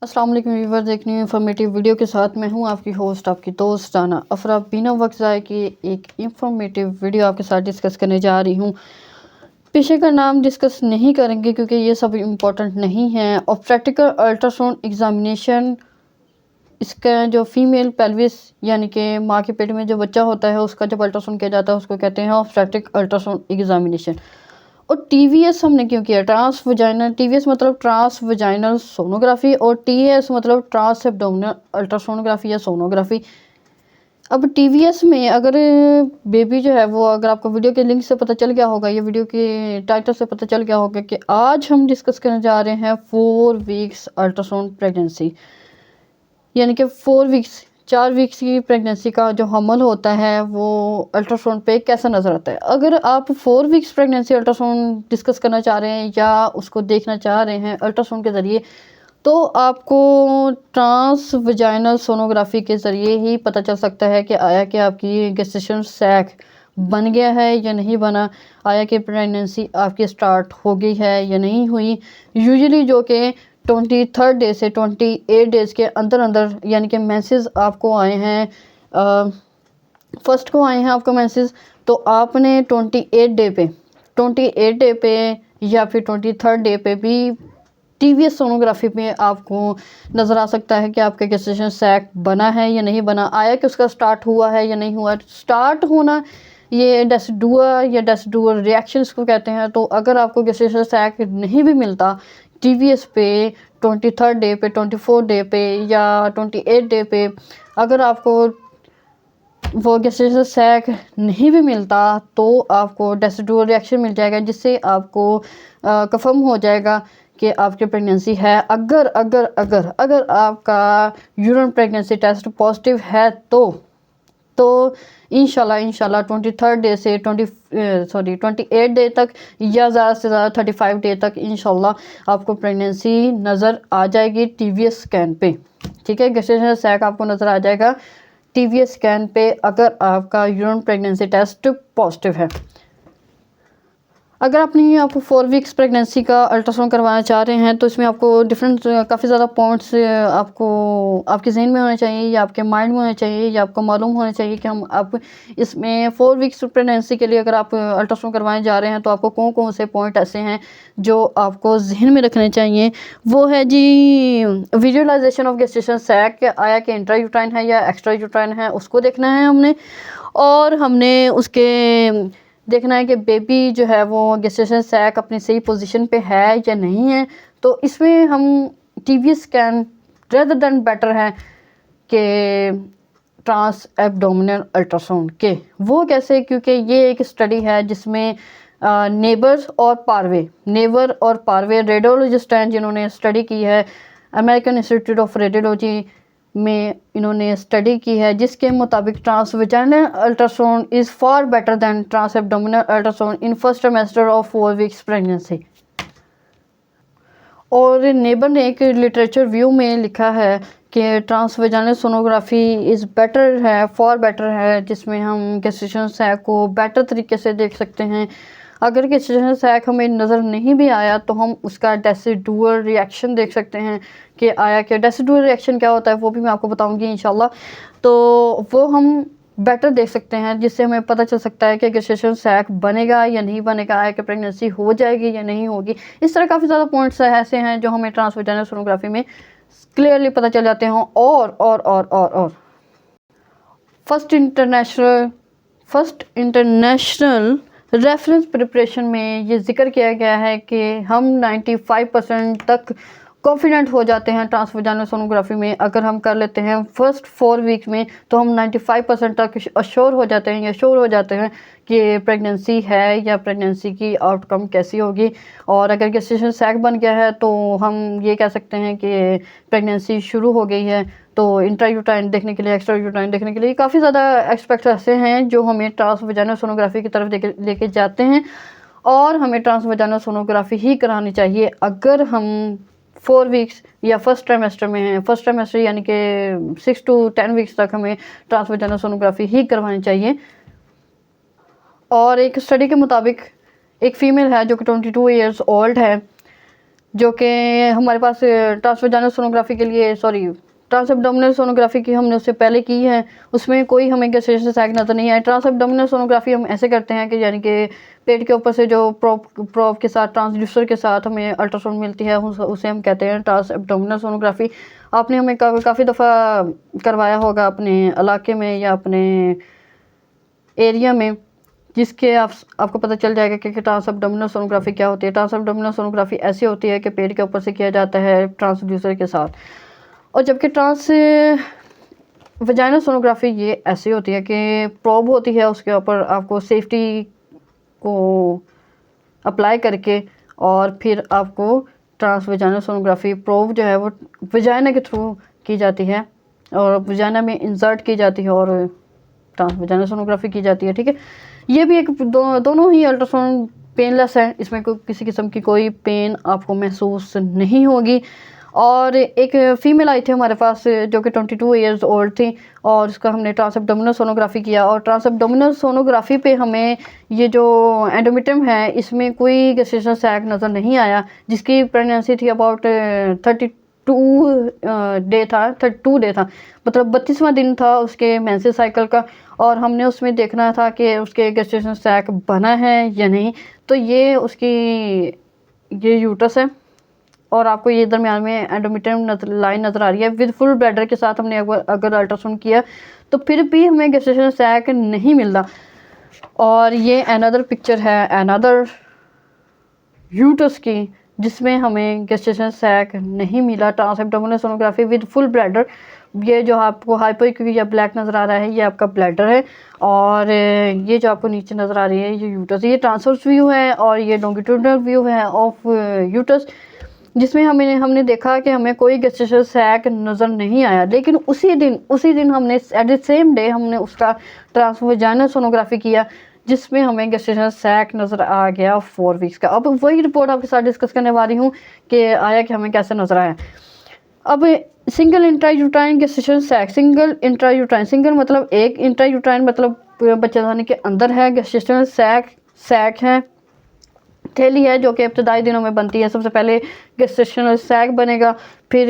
अस्सलाम वालेकुम व्यूअर, देखनी है इंफॉर्मेटिव वीडियो के साथ मैं हूं आपकी होस्ट आपकी दोस्त राना अफरा। बिना वक्त ज़ाय की एक इंफॉर्मेटिव वीडियो आपके साथ डिस्कस करने जा रही हूं। पेशे का नाम डिस्कस नहीं करेंगे क्योंकि ये सब इम्पोर्टेंट नहीं है। ऑब्स्टेट्रिकल अल्ट्रासाउंड एग्जामिनेशन, इसका जो फीमेल पेल्विस यानी कि माँ के पेट में जो बच्चा होता है उसका जब अल्ट्रासाउंड किया जाता है उसको कहते हैं ऑब्स्टेट्रिक अल्ट्रासाउंड एग्जामिनेशन। और टीवीएस हमने क्यों किया? ट्रांस वजाइनल, टीवीएस मतलब ट्रांस वजाइनल सोनोग्राफी और टीएस मतलब ट्रांस एब्डोमिनल अल्ट्रासोनोग्राफी या सोनोग्राफी। अब टीवीएस में अगर बेबी जो है वो, अगर आपको वीडियो के लिंक से पता चल गया होगा, ये वीडियो के टाइटल से पता चल गया होगा कि आज हम डिस्कस करने जा रहे हैं 4 वीक्स अल्ट्रासाउंड प्रेगनेंसी, यानी कि 4 वीक्स 4 वीक्स की प्रेगनेंसी का जो हमल होता है वो अल्ट्रासाउंड पे कैसा नज़र आता है। अगर आप 4 वीक्स प्रेगनेंसी अल्ट्रासाउंड डिस्कस करना चाह रहे हैं या उसको देखना चाह रहे हैं अल्ट्रासाउंड के ज़रिए, तो आपको ट्रांस वजाइनल सोनोग्राफी के ज़रिए ही पता चल सकता है कि आया कि आपकी गेस्टेशन सैक बन गया है या नहीं बना, आया कि प्रेगनेंसी आपकी स्टार्ट हो गई है या नहीं हुई। यूजुअली जो कि 23rd डे से 28 डेज़ के अंदर अंदर, यानी कि मेंसेस आपको आए हैं, फर्स्ट को आए हैं आपको मेंसेस, तो आपने 28 डे पे या फिर 23rd डे पे भी टीवीएस सोनोग्राफी में आपको नज़र आ सकता है कि आपका गेस्टेशन सैक बना है या नहीं बना, आया कि उसका स्टार्ट हुआ है या नहीं हुआ। स्टार्ट होना ये डेसिडुअल या डेसिडुअल रिएक्शंस को कहते हैं। तो अगर आपको गेस्टेशन सैक नहीं भी मिलता टीवीएस पे 23rd डे पे, 24 डे पे या 28 डे पे, अगर आपको वो गेस्टेशन सैक नहीं भी मिलता तो आपको डेसिडुअल रिएक्शन मिल जाएगा, जिससे आपको कंफर्म हो जाएगा कि आपकी प्रेगनेंसी है। अगर अगर अगर अगर आपका यूरिन प्रेगनेंसी टेस्ट पॉजिटिव है तो इंशाल्लाह 23rd डे से 28 डे तक या ज़्यादा से ज़्यादा 35 डे तक इंशाल्लाह आपको प्रेगनेंसी नज़र आ जाएगी टीवीएस स्कैन पे। ठीक है, गेस्टेशन सैक आपको नज़र आ जाएगा टीवीएस स्कैन पे अगर आपका यूरिन प्रेगनेंसी टेस्ट पॉजिटिव है। अगर आपको 4 वीक्स प्रेगनेंसी का अल्ट्रासाउंड करवाना चाह रहे हैं तो इसमें आपको डिफरेंट काफ़ी ज़्यादा पॉइंट्स आपको आपके जहन में होने चाहिए या आपके माइंड में होने चाहिए या आपको मालूम होना चाहिए कि हम आप इसमें 4 वीक्स प्रेगनेंसी के लिए अगर आप अल्ट्रासाउंड करवाने जा रहे हैं तो आपको कौन कौन से पॉइंट ऐसे हैं जो आपको जहन में रखने चाहिए। वो है जी विजुअलाइजेशन ऑफ गेस्टेशन सैक, आया कि इंट्रा यूट्राइन है या एक्स्ट्रा यूट्राइन है, उसको देखना है हमने। और हमने उसके देखना है कि बेबी जो है वो गेस्टेशन सैक अपनी सही पोजीशन पे है या नहीं है। तो इसमें हम TVS scan rather than better है कि ट्रांस एब्डोमिनल अल्ट्रासाउंड के। वो कैसे? क्योंकि ये एक स्टडी है जिसमें नेबर और पारवे रेडियोलॉजिस्ट हैं जिन्होंने स्टडी की है। अमेरिकन इंस्टीट्यूट ऑफ रेडियोलॉजी में इन्होंने स्टडी की है, जिसके मुताबिक trans vaginal ultrasound is far better than trans abdominal ultrasound in first trimester of 4 weeks pregnancy. और नेबर ने एक लिटरेचर व्यू में लिखा है कि trans vaginal sonography is better है, फॉर बेटर है, जिसमें हम गेस्टेशन सैक को बेटर तरीके से देख सकते हैं। अगर गेस्टेशन सैक हमें नज़र नहीं भी आया तो हम उसका डेसिडुअल रिएक्शन देख सकते हैं कि आया कि डेसिडुअल रिएक्शन क्या होता है वो भी मैं आपको बताऊंगी इंशाल्लाह। तो वो हम बेटर देख सकते हैं, जिससे हमें पता चल सकता है कि गेस्टेशन सैक बनेगा या नहीं बनेगा, आया कि प्रेगनेंसी हो जाएगी या नहीं होगी। इस तरह काफ़ी ज़्यादा पॉइंट्स ऐसे हैं जो हमें ट्रांस वजाइनल सोनोग्राफी में क्लियरली पता चल जाते हैं। और फर्स्ट इंटरनेशनल रेफरेंस प्रिपरेशन में ये जिक्र किया गया है कि हम 95% तक कॉन्फिडेंट हो जाते हैं ट्रांस वजाइनल सोनोग्राफी में। अगर हम कर लेते हैं फर्स्ट 4 वीक में तो हम 95% तक श्योर हो जाते हैं या श्योर हो जाते हैं कि प्रेगनेंसी है या प्रेगनेंसी की आउटकम कैसी होगी। और अगर गेस्टेशन सैक बन गया है तो हम ये कह सकते हैं कि प्रेगनेंसी शुरू हो गई है। तो इंट्रा यूट्राइन देखने के लिए, एक्स्ट्रा यूट्राइन देखने के लिए काफ़ी ज़्यादा एस्पेक्ट्स ऐसे हैं जो हमें ट्रांस वजाइनल सोनोग्राफी की तरफ लेके जाते हैं। और हमें ट्रांस वजाइनल सोनोग्राफी ही करानी चाहिए अगर हम 4 वीक्स या फर्स्ट ट्राइमेस्टर में हैं। फर्स्ट ट्राइमेस्टर यानी कि 6 to 10 वीक्स तक हमें ट्रांस वजाइनल सोनोग्राफी ही करवानी चाहिए। और एक स्टडी के मुताबिक एक फ़ीमेल है जो कि 22 ईयर्स ओल्ड है, जो कि हमारे पास ट्रांसवेजाइनल सोनोग्राफी के लिए ट्रांस एब्डोमिनल सोनोग्राफी की हमने उससे पहले की है, उसमें कोई हमें गैस्ट्रेशन सैक नज़र नहीं आया। ट्रांस एब्डोमिनल सोनोग्राफी हम ऐसे करते हैं कि यानी कि पेट के ऊपर से जो प्रोब के साथ ट्रांसड्यूसर के साथ हमें अल्ट्रासाउंड मिलती है, उसे हम कहते हैं ट्रांस एब्डोमिनल सोनोग्राफी। आपने हमें काफ़ी दफ़ा करवाया होगा अपने इलाके में या अपने एरिया में, जिसके आपको पता चल जाएगा कि ट्रांस एब्डोमिनल सोनोग्राफी क्या होती है। ट्रांस एब्डोमिनल सोनोग्राफी ऐसी होती है कि पेट के ऊपर से किया जाता है ट्रांसड्यूसर के साथ, और जबकि ट्रांस वजाइनल सोनोग्राफी ये ऐसी होती है कि प्रोब होती है, उसके ऊपर आपको सेफ्टी को अप्लाई करके और फिर आपको ट्रांस वजाइनल सोनोग्राफी प्रोब जो है वो वजाइना के थ्रू की जाती है और वजाइना में इंसर्ट की जाती है और ट्रांस वजाइनल सोनोग्राफी की जाती है। ठीक है, ये भी एक दोनों ही अल्ट्रासाउंड पेनलेस है, इसमें किसी किस्म की कोई पेन आपको महसूस नहीं होगी। और एक फ़ीमेल आई थी हमारे पास जो कि 22 ईयर्स ओल्ड थी, और उसका हमने ट्रांस एब्डोमिनल सोनोग्राफी किया, और ट्रांस एब्डोमिनल सोनोग्राफी पे हमें ये जो एंडोमेट्रियम है इसमें कोई गैस्ट्रेशन सैक नज़र नहीं आया, जिसकी प्रेगनेंसी थी अबाउट 32 डे था, मतलब 32वां दिन था उसके मेंसेस साइकिल का, और हमने उसमें देखना था कि उसके गैस्ट्रेशन सैक बना है या नहीं। तो ये ये यूट्रस है, और आपको ये दरमियान में एंडोमेट्रियम लाइन नज़र आ रही है विद फुल ब्लैडर के साथ। हमने अगर अल्ट्रासाउंड किया तो फिर भी हमें गैस्ट्रेशन सैक नहीं मिलता। और ये अनदर पिक्चर है अनदर यूट्रस की, जिसमें हमें गैस्ट्रेशन सैक नहीं मिला। Trans abdominal sonography with full bladder, ये जो आपको हाइपोइक्विया ब्लैक नज़र आ रहा है ये आपका ब्लैडर है, और ये जो आपको नीचे नज़र आ रही है ये यूट्रस। ये ट्रांसवर्स व्यू है और ये लॉन्गिट्यूडनल व्यू है ऑफ यूट्रस, जिसमें हमने देखा कि हमें कोई गैस्ट्रेशन सैक नज़र नहीं आया। लेकिन उसी दिन हमने एट द सेम डे हमने उसका ट्रांस वजाइनल सोनोग्राफी किया, जिसमें हमें गैस्ट्रेशन सैक नज़र आ गया 4 वीक्स का। अब वही रिपोर्ट आपके साथ डिस्कस करने वाली हूँ कि आया कि हमें कैसे नज़र आया। अब single intrauterine gestation sac, single मतलब एक, इंट्रायूट्राइन मतलब बच्चेदानी के अंदर है, गैस्ट्रेशन सैक है, थैली है जो कि इब्तदाई दिनों में बनती है। सबसे पहले गैस्ट्रेशनल सैक बनेगा, फिर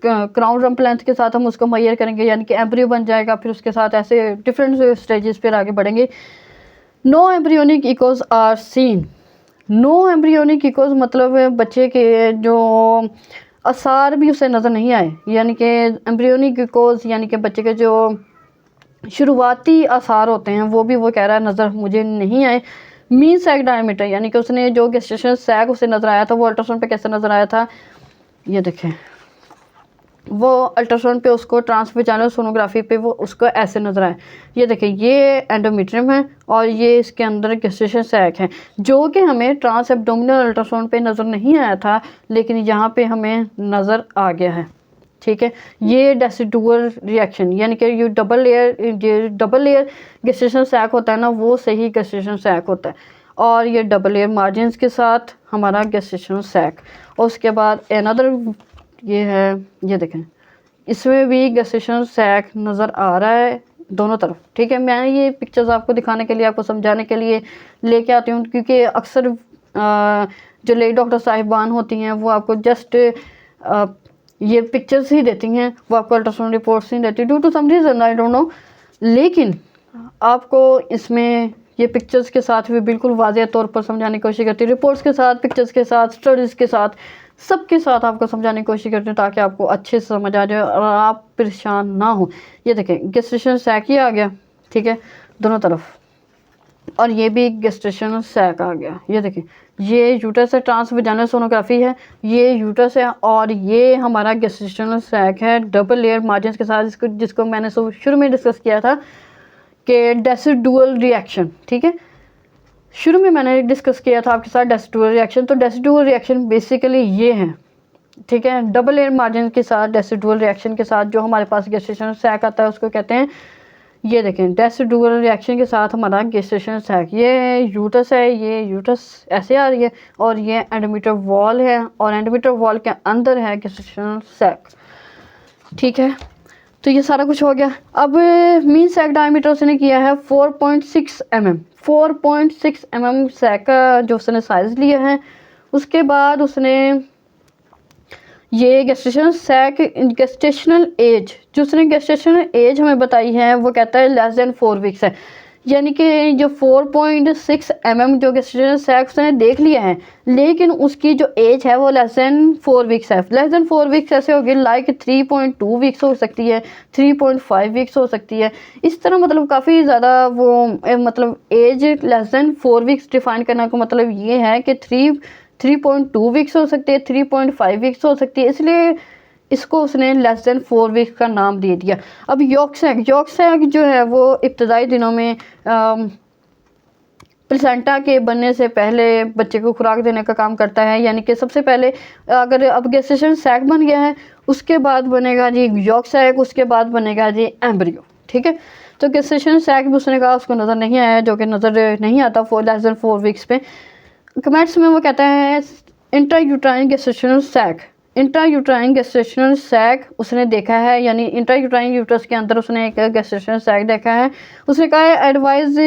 क्राउन रम्प लेंथ के साथ हम उसको मेजर करेंगे, यानी कि एम्ब्रियो बन जाएगा, फिर उसके साथ ऐसे डिफरेंट स्टेजेस पर आगे बढ़ेंगे। No embryonic echoes are seen. No embryonic echoes मतलब बच्चे के जो आसार भी उसे नज़र नहीं आए, यानी कि एम्ब्रियोनिक इकोज यानी कि बच्चे के जो शुरुआती आसार होते हैं वो भी वो कह रहा है नज़र मुझे नहीं आए। मीन सैक डायमीटर यानी कि उसने जो गैस्ट्रेशन सैक उसे नज़र आया था वो अल्ट्रासाउंड पे कैसे नज़र आया था, ये देखें, वो अल्ट्रासाउंड पे उसको ट्रांस वजाइनल सोनोग्राफी पे वो उसको ऐसे नज़र आया। ये देखें, ये एंडोमेट्रियम है और ये इसके अंदर गैस्ट्रेशन सैक है, जो कि हमें ट्रांस एब्डोमिनल अल्ट्रासाउंड पे नज़र नहीं आया था, लेकिन यहाँ पे हमें नज़र आ गया है। ठीक है, ये डेसिडुअल रिएक्शन यानी कि ये डबल लेयर गैस्ट्रेशन सैक होता है ना, वो सही गैस्ट्रेशन सैक होता है, और ये डबल लेयर मार्जिन्स के साथ हमारा गैस्ट्रेशन सैक। और उसके बाद अनदर ये है, ये देखें, इसमें भी गैस्ट्रेशन सैक नज़र आ रहा है दोनों तरफ। ठीक है, मैं ये पिक्चर्स आपको दिखाने के लिए, आपको समझाने के लिए लेके आती हूँ, क्योंकि अक्सर जो लेडी डॉक्टर साहिबान होती हैं वो आपको जस्ट ये पिक्चर्स ही देती हैं, वो आपको अल्ट्रासाउंड रिपोर्ट्स नहीं देती due to some reason, I don't know. लेकिन आपको इसमें ये पिक्चर्स के साथ भी बिल्कुल वाज़ेह तौर पर समझाने की कोशिश करती है, रिपोर्ट्स के साथ, पिक्चर्स के साथ, स्टडीज़ के साथ, सबके साथ आपको समझाने की कोशिश करती हूँ ताकि आपको अच्छे से समझ आ जाए और आप परेशान ना हो। ये देखें, गैस्ट्रेशन सैक ही आ गया, ठीक है, दोनों तरफ, और ये भी गैस्ट्रेशन सैक आ गया। ये देखें, ये यूट्रस है, ट्रांस वजाइनल सोनोग्राफी है, ये यूट्रस है, और ये हमारा गैस्ट्रेशन सैक है डबल लेयर मार्जिन के साथ, जिसको मैंने शुरू में डिस्कस किया था कि डेसिडुअल रिएक्शन। ठीक है, शुरू में मैंने डिस्कस किया था आपके साथ डेसिडुअल रिएक्शन। तो डेसिडुअल रिएक्शन बेसिकली ये है, ठीक है, डबल लेयर मार्जिन के साथ डेसिडुअल रिएक्शन के साथ जो हमारे पास गैस्ट्रेशन सैक आता है उसको कहते हैं, ये देखें, डेसिडुअल रिएक्शन के साथ हमारा गैस्ट्रेशन सैक। ये यूट्रस है, ये यूट्रस ऐसे आ रही है, और ये एंडोमीटर वॉल है, और एंडोमीटर वॉल के अंदर है गैस्ट्रेशन सैक। ठीक है, तो ये सारा कुछ हो गया। अब मीन सैक डायमीटर उसने किया है 4.6 mm, 4.6 mm सैक का जो उसने साइज़ लिया है उसके बाद उसने ये गेस्टेशनल एज, जो उसने गेस्टेशनल एज हमें बताई है वो कहता है लेस देन 4 वीक्स है, यानी कि जो 4.6 mm जो गेस्टेशनल सैक उसने देख लिया है, लेकिन उसकी जो एज है वो लेस देन 4 वीक्स है। लेस देन 4 वीक्स ऐसे होगी लाइक 3.2 वीक्स हो सकती है, 3.5 वीक्स हो सकती है, इस तरह मतलब काफ़ी ज़्यादा वो मतलब age less than 4 weeks define करने का मतलब ये है कि 3.2 वीक्स हो सकती है, 3.5 वीक्स हो सकती है, इसलिए इसको उसने लेस देन 4 वीक्स का नाम दे दिया। अब यॉर्कशायर जो है वो इब्तदाई दिनों में प्लेसेंटा के बनने से पहले बच्चे को खुराक देने का काम करता है, यानी कि सबसे पहले अगर अब गेस्टेशन सैक बन गया है उसके बाद बनेगा जी यॉर्कशायर, उसके बाद बनेगा जी एम्ब्रियो। ठीक है, तो गेस्टेशन सैक भी उसने कहा उसको नज़र नहीं आया, जो कि नज़र नहीं आता लेस देन 4 वीक्स पे। कमेंट्स में वो कहता है intrauterine gestational sac, intrauterine gestational sac उसने देखा है, यानी इंट्रायूट्राइन यूट्रस के अंदर उसने एक गेस्टेशनल सैक देखा है। उसने कहा है advise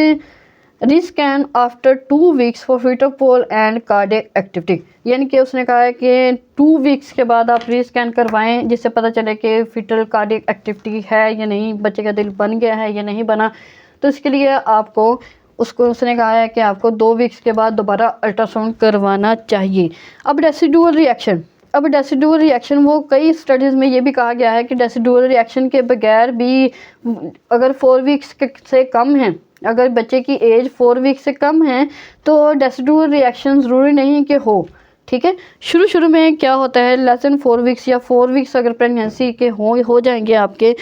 rescan after 2 weeks for fetal pole and cardiac activity, यानी कि उसने कहा है कि 2 वीक्स के बाद आप रीस्कैन करवाएं जिससे पता चले कि फीटल कार्डियक एक्टिविटी है या नहीं, बच्चे का दिल बन गया है या नहीं बना। तो इसके लिए आपको उसको उसने कहा है कि आपको 2 वीक्स के बाद दोबारा अल्ट्रासाउंड करवाना चाहिए। अब रेसिडुअल रिएक्शन, अब रेसिडुअल रिएक्शन वो कई स्टडीज़ में ये भी कहा गया है कि रेसिडुअल रिएक्शन के बगैर भी अगर 4 वीक्स से कम है, अगर बच्चे की एज 4 वीक्स से कम है तो रेसिडुअल रिएक्शन ज़रूरी नहीं कि हो। ठीक है, शुरू में क्या होता है लेस देन 4 वीक्स या 4 वीक्स अगर प्रेगनेंसी के हो जाएंगे आपके,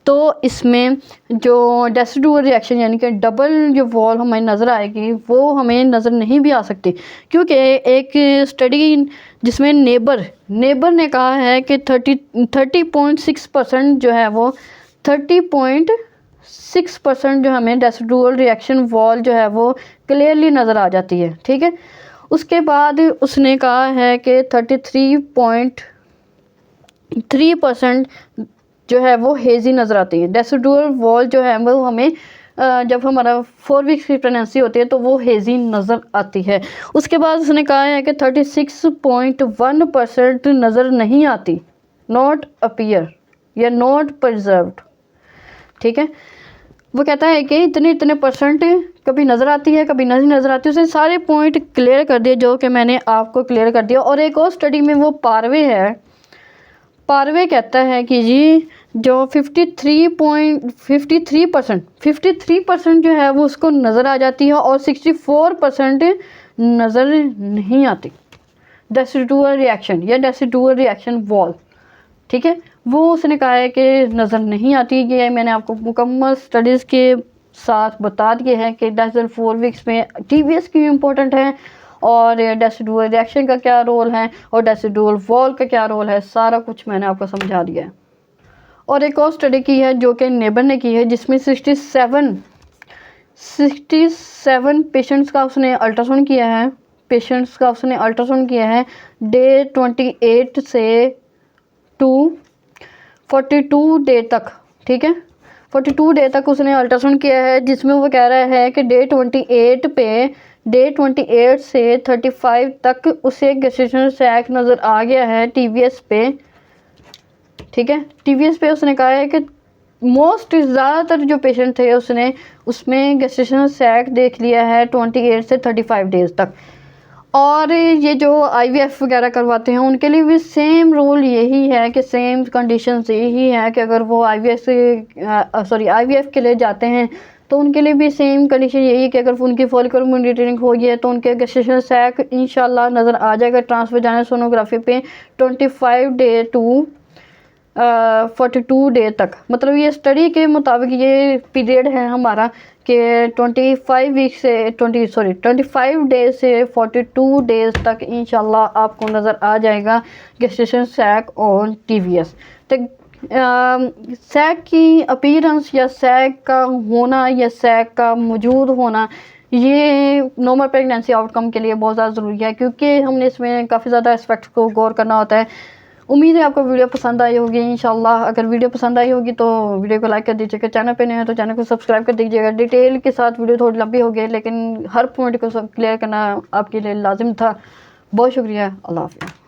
तो इसमें जो डेसिडुअल रिएक्शन यानी कि डबल जो वॉल हमें नज़र आएगी वो हमें नज़र नहीं भी आ सकती, क्योंकि एक स्टडी जिसमें नेबर ने कहा है कि 30.6% जो है वो 30.6% जो हमें डेसिडुअल रिएक्शन वॉल जो है वो क्लियरली नज़र आ जाती है। ठीक है, उसके बाद उसने कहा है कि 33.3% जो है वो हेजी नज़र आती है। डेसिडुअल वॉल जो है वो हमें जब हमारा 4 वीक्स की प्रेगनेंसी होती है तो वो हेजी नज़र आती है। उसके बाद उसने कहा है कि 36.1% नज़र नहीं आती, नॉट अपीयर या नॉट प्रिजर्व्ड। ठीक है, वो कहता है कि इतने परसेंट कभी नज़र आती है कभी नहीं नज़र आती। उसने सारे पॉइंट क्लियर कर दिए जो कि मैंने आपको क्लियर कर दिया। और एक और स्टडी में वो पारवे कहता है कि जी जो 53% जो है वो उसको नज़र आ जाती है और 64% नज़र नहीं आती, डेसिडुअल रिएक्शन या डेसिडुअल रिएक्शन वॉल। ठीक है, वो उसने कहा है कि नज़र नहीं आती। ये मैंने आपको मुकम्मल स्टडीज़ के साथ बता दिए हैं कि लेस देन 4 वीक्स में TVS क्यों इम्पोर्टेंट है और डेसिडुअल रिएक्शन का क्या रोल है और डेसिडुअल वॉल का क्या रोल है, सारा कुछ मैंने आपको समझा दिया है। और एक और स्टडी की है जो कि नेबर ने की है, जिसमें 67 पेशेंट्स का उसने अल्ट्रासाउंड किया है डे 28 से टू 42 डे तक। ठीक है, 42 डे तक उसने अल्ट्रासाउंड किया है, जिसमें वो कह रहा है कि डे 28 से 35 तक उसे गेस्टेशनल सैक नज़र आ गया है TVS पे। ठीक है, TVS पे उसने कहा है कि ज़्यादातर जो पेशेंट थे उसने उसमें गेस्टेशनल सैक देख लिया है 28 से 35 डेज़ तक। और ये जो IVF वगैरह करवाते हैं उनके लिए भी सेम रूल यही है कि सेम कंडीशंस यही है कि अगर वो IVF के लिए जाते हैं तो उनके लिए भी सेम कंडीशन यही है कि अगर उनकी फॉलिकुलर मॉनिटरिंग हो गई है तो उनके गेस्टेशनल सैक इंशाल्लाह नज़र आ जाएगा ट्रांसवेजाइनल सोनोग्राफी पे 25 डे टू 42 डे तक। मतलब ये स्टडी के मुताबिक ये पीरियड है हमारा कि 25 डेज से 42 डेज तक इंशाल्लाह आपको नज़र आ जाएगा गेस्टेशन सैक ऑन TVS। तो सैक की अपीयरेंस या सैक का होना या सैक का मौजूद होना ये नॉर्मल प्रेगनेंसी आउटकम के लिए बहुत ज़्यादा ज़रूरी है, क्योंकि हमने इसमें काफ़ी ज़्यादा एस्पेक्ट को गौर करना होता है। उम्मीद है आपको वीडियो पसंद आई होगी इंशाल्लाह। अगर वीडियो पसंद आई होगी तो वीडियो को लाइक कर दीजिएगा, चैनल पे नए हैं तो चैनल को सब्सक्राइब कर दीजिएगा। डिटेल के साथ वीडियो थोड़ी लंबी हो गई लेकिन हर पॉइंट को सब क्लियर करना आपके लिए लाजिम था। बहुत शुक्रिया, अल्लाह हाफ़िज़।